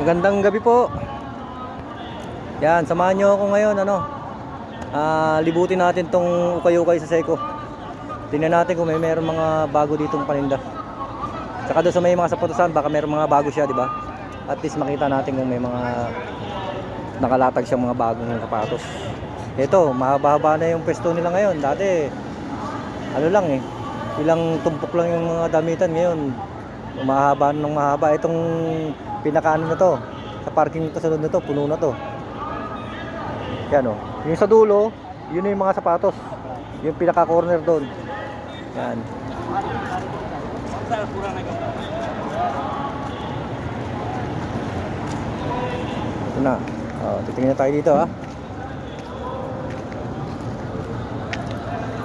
Magandang gabi po. Yan, samahan nyo ako ngayon libutin natin tong ukay-ukay sa Seiko. Tingnan natin kung meron mga bago ditong paninda. Saka doon sa may mga saputusan, baka meron mga bago siya, di ba? At least makita natin kung may mga nakalatag siyang mga bagong sapatos. Ito, mahaba-haba na yung pwesto nila ngayon. Dati ano lang ilang tumpok lang yung mga damitan. Ngayon mahaba ng mahaba. Itong pinakaano na to, sa parking nito, sa loob nito, puno na to. Yan yung sa dulo, yun yung mga sapatos. Yung pinaka corner doon. Yan. Ito na. Titingnan na tayo dito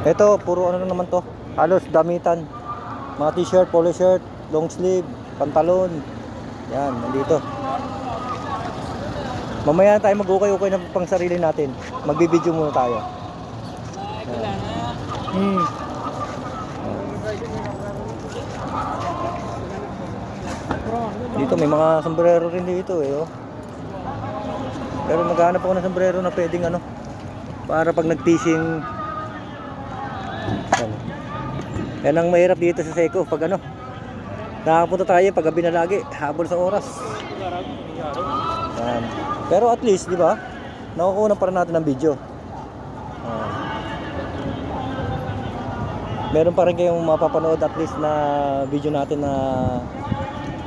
Ito, puro ano naman to. Halos damitan. Mga t-shirt, polo shirt, long sleeve, pantalon. Yan, nandito. Mamaya na tayo mag-ukay-ukay na pang sarili natin. Magbibideo muna tayo. Dito may mga sombrero rin dito Pero maghanap ako ng sombrero na pwedeng para pag nag-fishing. Yan ang mahirap dito sa Seiko pag nakakapunta tayo pag gabi na lagi, habol sa oras. Yan. Pero at least, di ba? Nakukuha pa rin natin ng video. Meron pa rin kayong mapapanood at least na video natin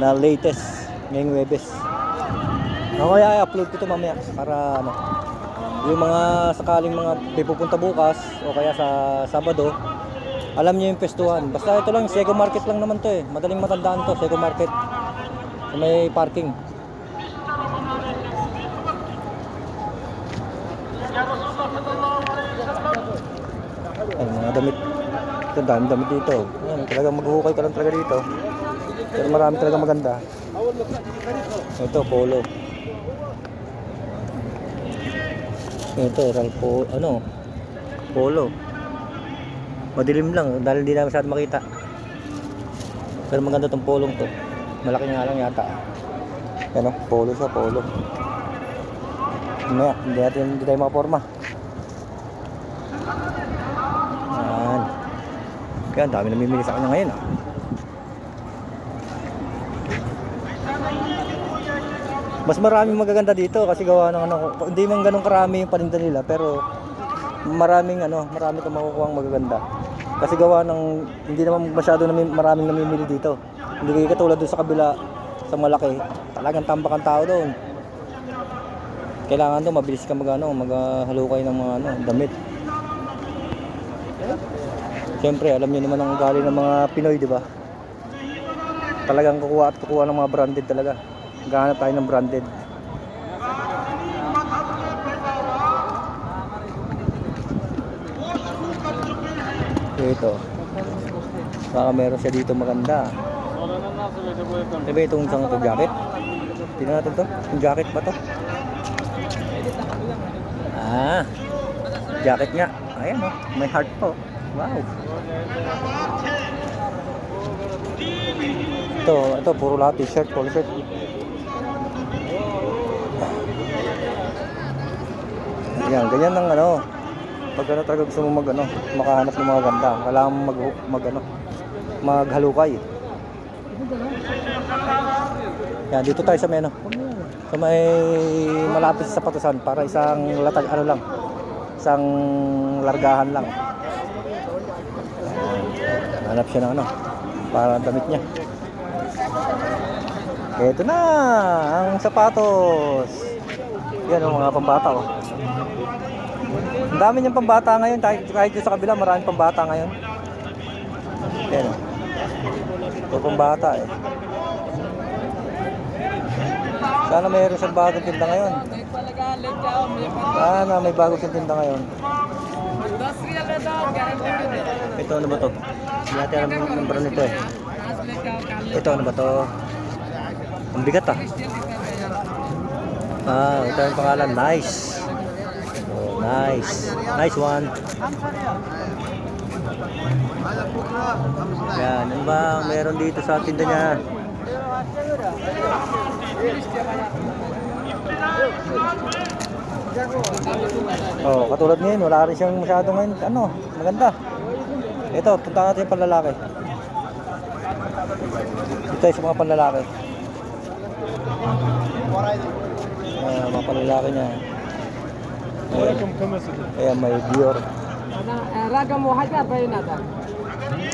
na latest ngayong Webes. Kaya i-upload ko ito mamaya para yung mga sakaling mga pipupunta bukas o kaya sa Sabado, alam niyo yung pestuhan. Basta ito lang, Seiko Market lang naman to Madaling matandaan to, Seiko Market. May parking. Ay, mga damit. Ito, dami damit dito. Ayan, talagang maghuhukay ka lang talaga dito. Pero marami talaga maganda. Ito, polo. Ito, Ralph, polo. Madilim lang dahil hindi na masyado makita. Pero maganda tong polong to. Malaki nga lang yata. Yan polo siya, polo. Hindi tayo makaporma. Yan, dami namimili sa kanya ngayon Mas maraming magaganda dito kasi gawa ng hindi man ganun karami yung paninda nila, pero marami kang makukuhang magaganda. Kasi gawa ng hindi naman masyado maraming namimili dito. Hindi kayo katulad doon sa kabila sa malaki. Talagang tambak ang tao doon. Kailangan doon mabilis ka maghalukay ng mga damit. Siyempre, alam niyo naman ang ugali ng mga Pinoy, di ba? Talagang kukuha ng mga branded talaga. Gahanap tayo ng branded. Ito. Baka meron siya dito maganda. Diba itong isang jacket? Tingnan natin to. Yung jacket ba to? Jacket nga. Ayan may heart po. Wow. Ito puro lahat t-shirt, polo shirt. Yan, ganyan ng pag talaga gusto mo makahanap ng mga ganda, kailangan maghalukay. Yan, dito tayo sa may malapit sa sapatusan para isang latag isang largahan lang. Hanap siya ng para damit niya. Ito na ang sapatos. Yan mga pambata Ang dami niyang pambata ngayon, kahit sa kabila maraming pambata ngayon. Yan ito pambata Sana mayroon siyang bagong tinda ngayon. Sana may bagong tinda ngayon. Ito ano ba to? Hindi natin alam yung number nito Ito ano ba to? Ang bigat ito yung pangalan. Nice. Nice one. Yan, ano ba meron dito sa tinda niya? Oh, katulad ngayon, wala rin siyang masyadong ngayon, ano, maganda. Ito, punta natin yung panlalaki. Ito yung sa mga panlalaki. Mga panlalaki niya. Ayan, may Dior. رقم واحد 40 هذا